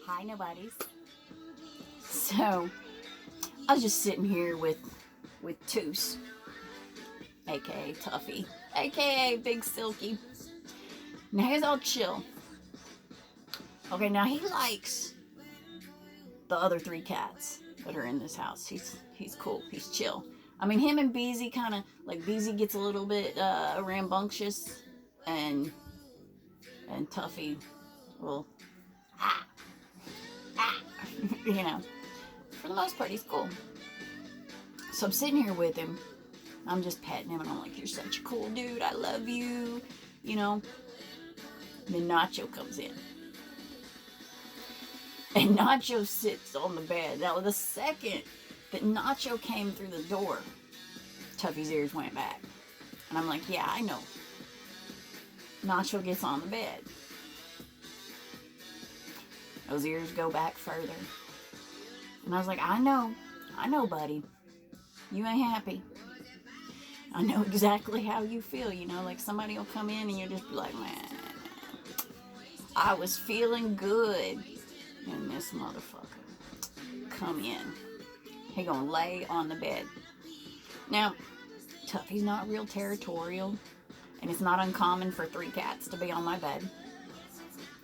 Hi, nobodies. So I was just sitting here with Toos, aka Tuffy, aka Big Silky. Now he's all chill. Okay, now he likes the other three cats that are in this house. He's cool. He's chill. I mean, him and Beezy kind of like Beezy gets a little bit rambunctious, and Tuffy will ah ah, you know. For the most part, he's cool. So I'm sitting here with him. I'm just petting him, and I'm like, "You're such a cool dude. I love you," you know. And then Nacho comes in. And Nacho sits on the bed. Now, the second that Nacho came through the door, Tuffy's ears went back. And I'm like, yeah, I know. Nacho gets on the bed. Those ears go back further. And I was like, I know, buddy. You ain't happy. I know exactly how you feel, you know, like somebody will come in and you'll just be like, man, I was feeling good. And this motherfucker come in. He gonna lay on the bed. Now, Tuffy's not real territorial, and it's not uncommon for three cats to be on my bed.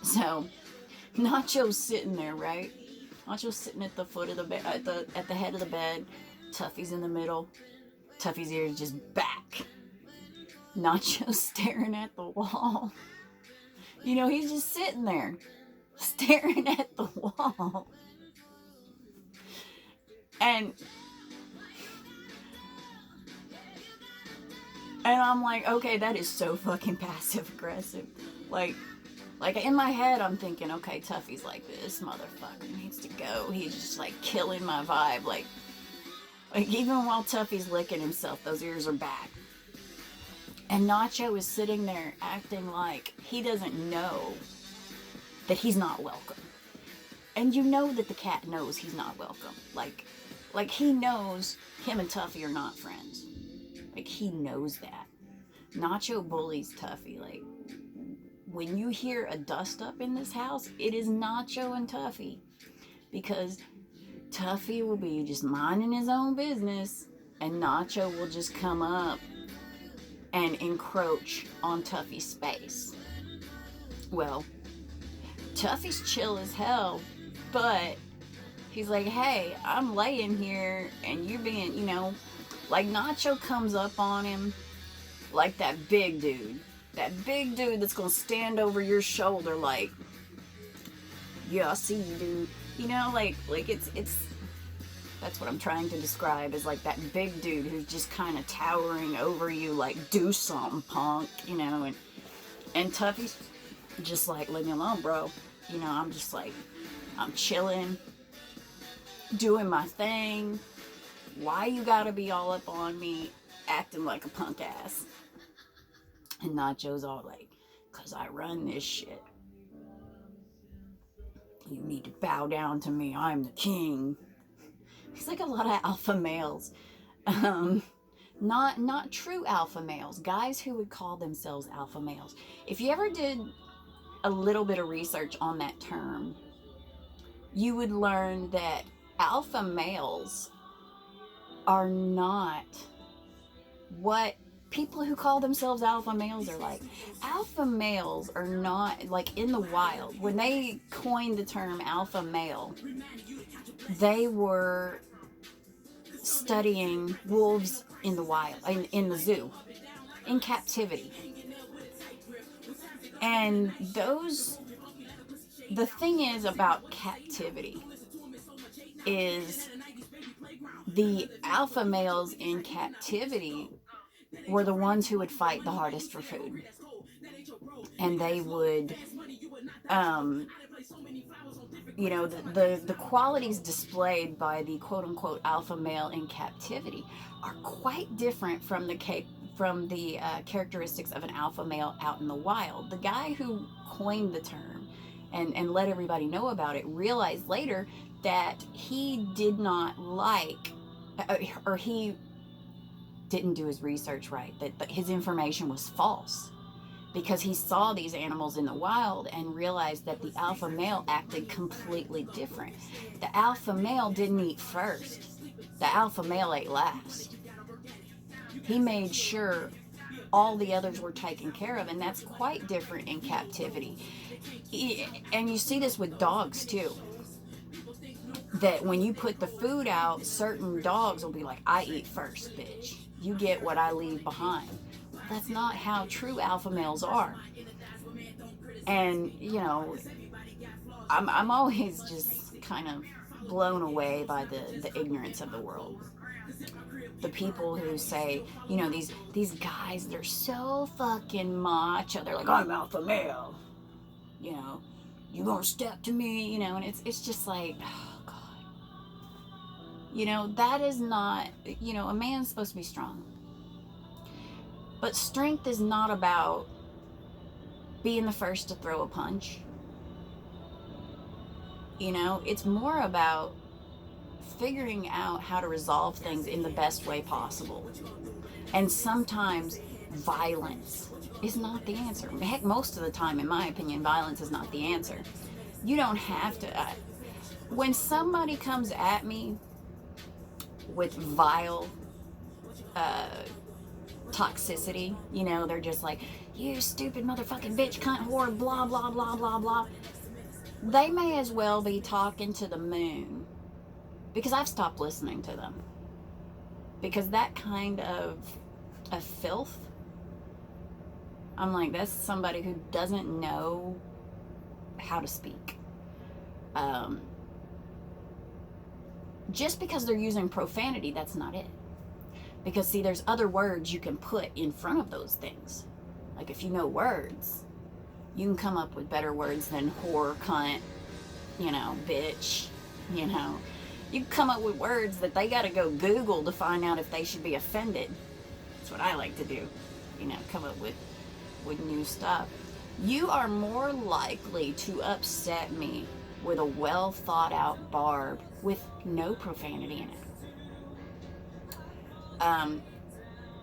So, Nacho's sitting there, right? Nacho's sitting at the foot of the bed, at the head of the bed. Tuffy's in the middle. Tuffy's ears just back. Nacho's staring at the wall. You know, he's just sitting there, staring at the wall. And I'm like, okay, that is so fucking passive aggressive. Like in my head, I'm thinking, okay, Tuffy's like, this motherfucker needs to go. He's just like killing my vibe. Like even while Tuffy's licking himself, those ears are back. And Nacho is sitting there acting like he doesn't know that he's not welcome. And you know that the cat knows he's not welcome. Like he knows him and Tuffy are not friends. Like he knows that. Nacho bullies Tuffy. Like when you hear a dust up in this house, it is Nacho and Tuffy. Because Tuffy will be just minding his own business, and Nacho will just come up and encroach on Tuffy's space. Well, Tuffy's chill as hell, but he's like, hey, I'm laying here and you're being, you know, like Nacho comes up on him like that big dude. That big dude that's gonna stand over your shoulder like, yeah, I see you, dude. You know, like it's that's what I'm trying to describe, is like that big dude who's just kind of towering over you, like, do something, punk, you know, and Tuffy's just like, leave me alone, bro. You know, I'm just like, I'm chilling, doing my thing. Why you gotta be all up on me, acting like a punk ass? And Nacho's all like, cause I run this shit. You need to bow down to me. I'm the king. He's like a lot of alpha males. Not true alpha males. Guys who would call themselves alpha males. If you ever did a little bit of research on that term, you would learn that alpha males are not what people who call themselves alpha males are like. Alpha males are not, like, in the wild. When they coined the term alpha male, they were studying wolves in the wild, in the zoo, in captivity. And the thing is about captivity is the alpha males in captivity were the ones who would fight the hardest for food. And they would, you know, the qualities displayed by the quote-unquote alpha male in captivity are quite different from the characteristics of an alpha male out in the wild. The guy who coined the term and let everybody know about it realized later that he did not like, or he didn't do his research right, that his information was false. because he saw these animals in the wild and realized that the alpha male acted completely different. The alpha male didn't eat first. The alpha male ate last. He made sure all the others were taken care of, and that's quite different in captivity. And you see this with dogs too. That when you put the food out, certain dogs will be like, I eat first, bitch. You get what I leave behind. That's not how true alpha males are. And, you know, I'm always just kind of blown away by the ignorance of the world. The people who say, you know, these guys, they're so fucking macho. They're like, I'm alpha male. You know, you gonna step to me, you know, and it's just like, oh God. You know, that is not, you know, a man's supposed to be strong. But strength is not about being the first to throw a punch. You know, it's more about figuring out how to resolve things in the best way possible. And sometimes violence is not the answer. Heck, most of the time, in my opinion, violence is not the answer. You don't have to. When somebody comes at me with vile toxicity, you know, they're just like, you stupid motherfucking bitch, cunt, whore, blah, blah, blah, blah, blah. They may as well be talking to the moon, because I've stopped listening to them. Because that kind of filth, I'm like, that's somebody who doesn't know how to speak. Just because they're using profanity, that's not it. Because, see, there's other words you can put in front of those things. Like, if you know words, you can come up with better words than whore, cunt, you know, bitch, you know. You can come up with words that they got to go Google to find out if they should be offended. That's what I like to do, you know, come up with new stuff. You are more likely to upset me with a well thought out barb with no profanity in it.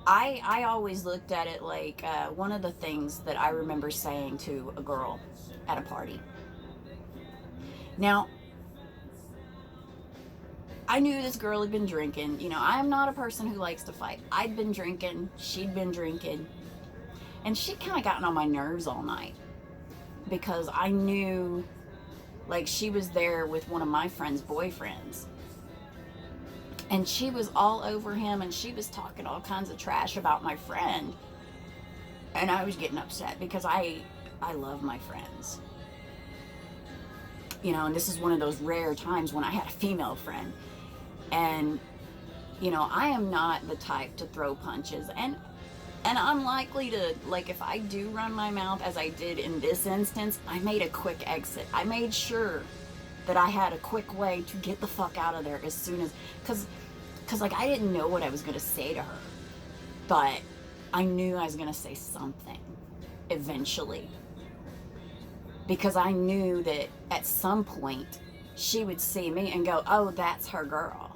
I always looked at it like one of the things that I remember saying to a girl at a party. Now, I knew this girl had been drinking. You know, I'm not a person who likes to fight. I'd been drinking. She'd been drinking. And she'd kind of gotten on my nerves all night. Because I knew, like, she was there with one of my friend's boyfriends. And she was all over him, and she was talking all kinds of trash about my friend. And I was getting upset because I love my friends. You know, and this is one of those rare times when I had a female friend. And, you know, I am not the type to throw punches. And I'm likely to, like, if I do run my mouth, as I did in this instance, I made a quick exit. I made sure that I had a quick way to get the fuck out of there as soon as, because like, I didn't know what I was going to say to her, but I knew I was going to say something eventually, because I knew that at some point she would see me and go, oh, that's her girl.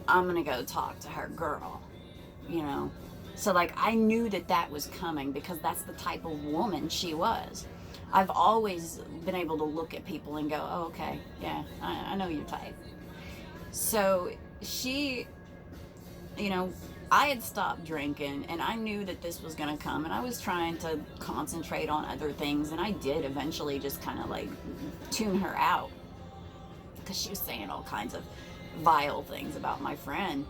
I'm going to go talk to her girl, you know? So, like, I knew that was coming because that's the type of woman she was. I've always been able to look at people and go, oh, okay, yeah, I know your type. So she, you know, I had stopped drinking and I knew that this was going to come, and I was trying to concentrate on other things, and I did eventually just kind of like tune her out because she was saying all kinds of vile things about my friend.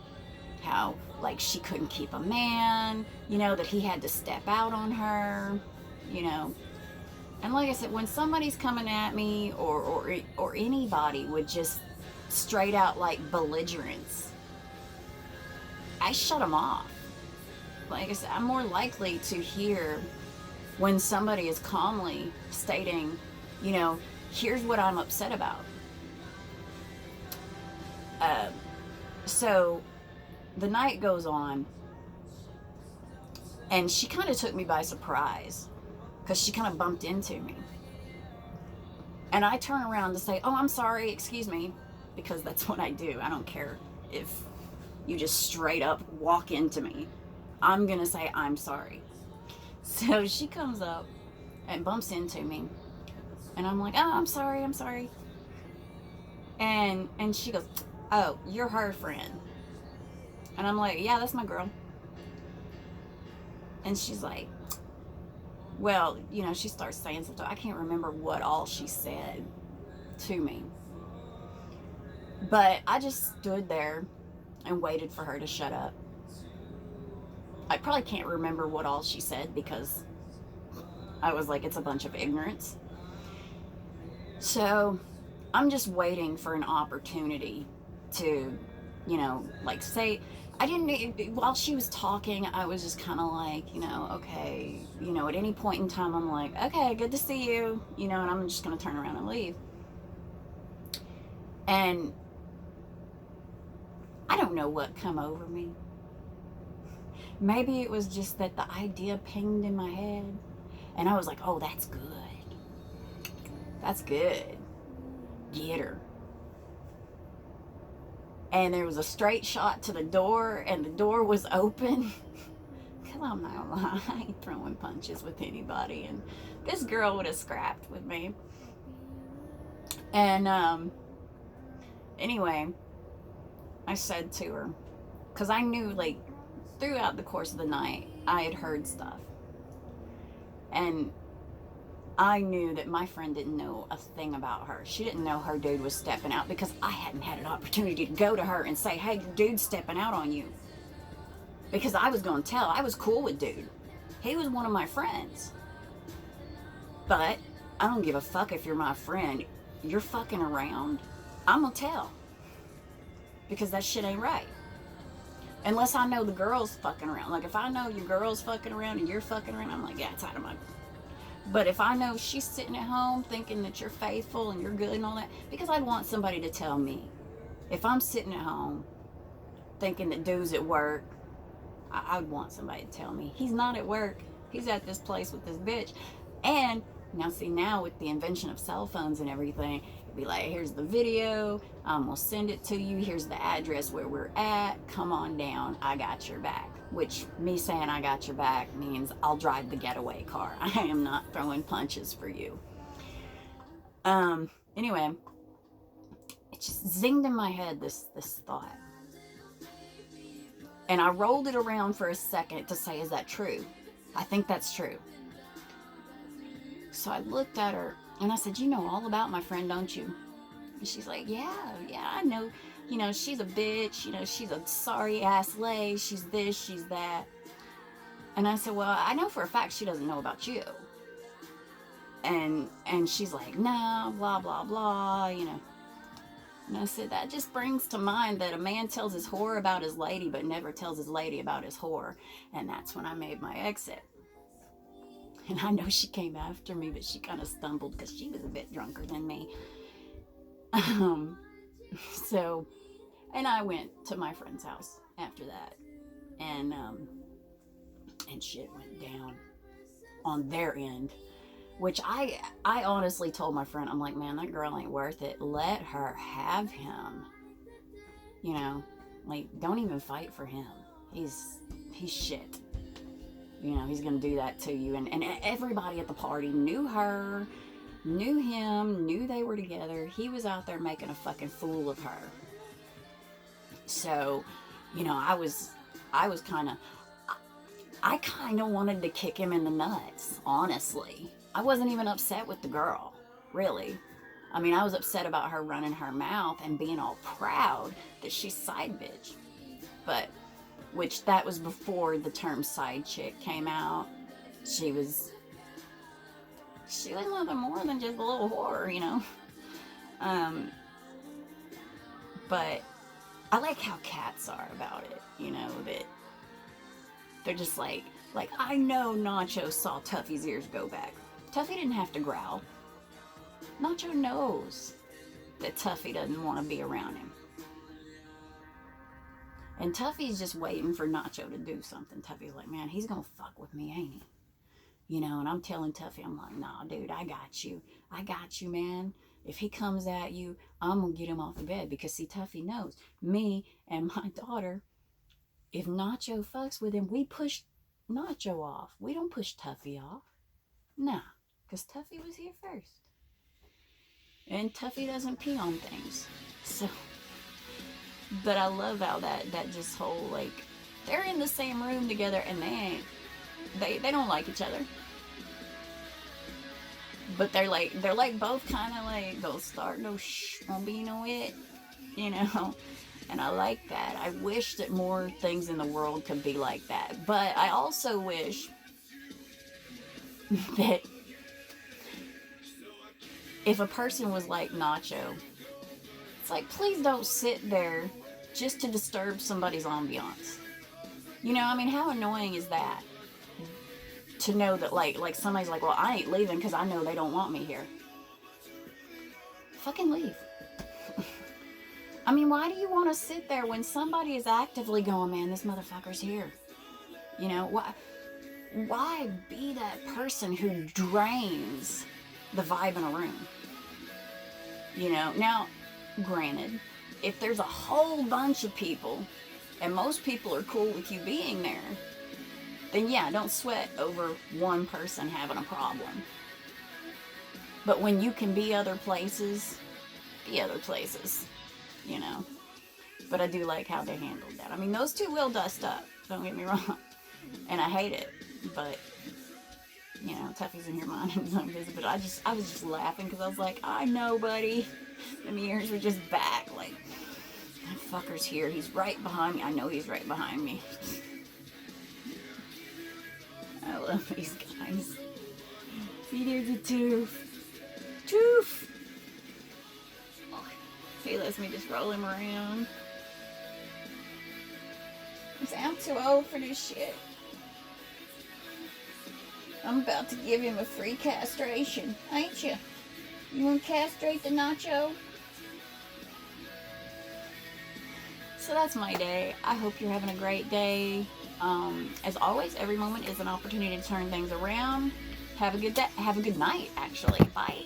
How, like, she couldn't keep a man, you know, that he had to step out on her, you know. And like I said, when somebody's coming at me or anybody with just straight out like belligerence, I shut them off. Like I said, I'm more likely to hear when somebody is calmly stating, you know, here's what I'm upset about. So the night goes on, and she kind of took me by surprise because she kind of bumped into me. And I turn around to say, oh, I'm sorry, excuse me, because that's what I do. I don't care if you just straight up walk into me. I'm going to say, I'm sorry. So she comes up and bumps into me. And I'm like, oh, I'm sorry, I'm sorry. And she goes, oh, you're her friend. And I'm like, yeah, that's my girl. And she's like, well, you know, she starts saying something. I can't remember what all she said to me. But I just stood there and waited for her to shut up. I probably can't remember what all she said because I was like, it's a bunch of ignorance. So I'm just waiting for an opportunity to, you know, like say, I didn't, while she was talking, I was just kind of like, you know, okay, you know, at any point in time, I'm like, okay, good to see you, you know, and I'm just going to turn around and leave. And I don't know what come over me. Maybe it was just that the idea pinged in my head. And I was like, oh, that's good. That's good. Get her. And there was a straight shot to the door, and the door was open. Because I'm not gonna lie, I ain't throwing punches with anybody. And this girl would have scrapped with me. And anyway, I said to her, because I knew, like, throughout the course of the night, I had heard stuff. And I knew that my friend didn't know a thing about her. She didn't know her dude was stepping out because I hadn't had an opportunity to go to her and say, hey, your dude's stepping out on you. Because I was going to tell. I was cool with dude. He was one of my friends. But I don't give a fuck if you're my friend. You're fucking around. I'm going to tell. Because that shit ain't right. Unless I know the girl's fucking around. Like, if I know your girl's fucking around and you're fucking around, I'm like, yeah, it's out of my... But if I know she's sitting at home thinking that you're faithful and you're good and all that, because I'd want somebody to tell me. If I'm sitting at home thinking that dude's at work, I'd want somebody to tell me. He's not at work. He's at this place with this bitch. And now, see, now with the invention of cell phones and everything, it'd be like, here's the video. We'll send it to you. Here's the address where we're at. Come on down. I got your back. Which, me saying I got your back means I'll drive the getaway car. I am not throwing punches for you. Anyway, it just zinged in my head, this thought. And I rolled it around for a second to say, is that true? I think that's true. So I looked at her and I said, you know all about my friend, don't you? And she's like, yeah, I know. You know, she's a bitch. You know, she's a sorry ass lay. She's this, she's that. And I said, well, I know for a fact she doesn't know about you. And she's like, no, blah, blah, blah, you know. And I said, that just brings to mind that a man tells his whore about his lady, but never tells his lady about his whore. And that's when I made my exit. And I know she came after me, but she kind of stumbled because she was a bit drunker than me. So, and I went to my friend's house after that. And shit went down on their end. Which I honestly told my friend, I'm like, man, that girl ain't worth it. Let her have him. You know, like, don't even fight for him. He's shit. You know, he's gonna do that to you. And everybody at the party knew her, knew him, knew they were together. He was out there making a fucking fool of her. So, you know, I kind of wanted to kick him in the nuts, honestly. I wasn't even upset with the girl, really. I mean, I was upset about her running her mouth and being all proud that she's side bitch. But, which that was before the term side chick came out. She was nothing more than just a little whore, you know. But I like how cats are about it, you know, that they're just like I know Nacho saw Tuffy's ears go back. Tuffy didn't have to growl. Nacho knows that Tuffy doesn't want to be around him. And Tuffy's just waiting for Nacho to do something. Tuffy's like, man, he's going to fuck with me, ain't he? You know, and I'm telling Tuffy, I'm like, nah, dude, I got you. I got you, man. If he comes at you, I'm going to get him off the bed. Because, see, Tuffy knows me and my daughter, if Nacho fucks with him, we push Nacho off. We don't push Tuffy off. Nah, because Tuffy was here first. And Tuffy doesn't pee on things. So, but I love how that just whole, like, they're in the same room together and they don't like each other. But they're like both kind of like, don't start no shh, won't be no it, you know? And I like that. I wish that more things in the world could be like that. But I also wish that if a person was like Nacho, it's like, please don't sit there just to disturb somebody's ambiance. You know, I mean, how annoying is that? To know that, like somebody's like, well, I ain't leaving because I know they don't want me here. Fucking leave. I mean, why do you want to sit there when somebody is actively going, man, this motherfucker's here? You know, why be that person who drains the vibe in a room? You know, now, granted, if there's a whole bunch of people and most people are cool with you being there, then yeah, don't sweat over one person having a problem. But when you can be other places, be other places, you know. But I do like how they handled that. I mean, those two will dust up, don't get me wrong. And I hate it, but, you know, Tuffy's in here minding his own business. But I was just laughing because I was like, I know, buddy. Them ears were just back, like, that fucker's here. He's right behind me. I know he's right behind me. I love these guys. See, there's a Toof. Toof! He lets me just roll him around. I'm too old for this shit. I'm about to give him a free castration, ain't you? You want to castrate the Nacho? So that's my day. I hope you're having a great day. As always, every moment is an opportunity to turn things around. Have a good day. Have a good night, actually. Bye.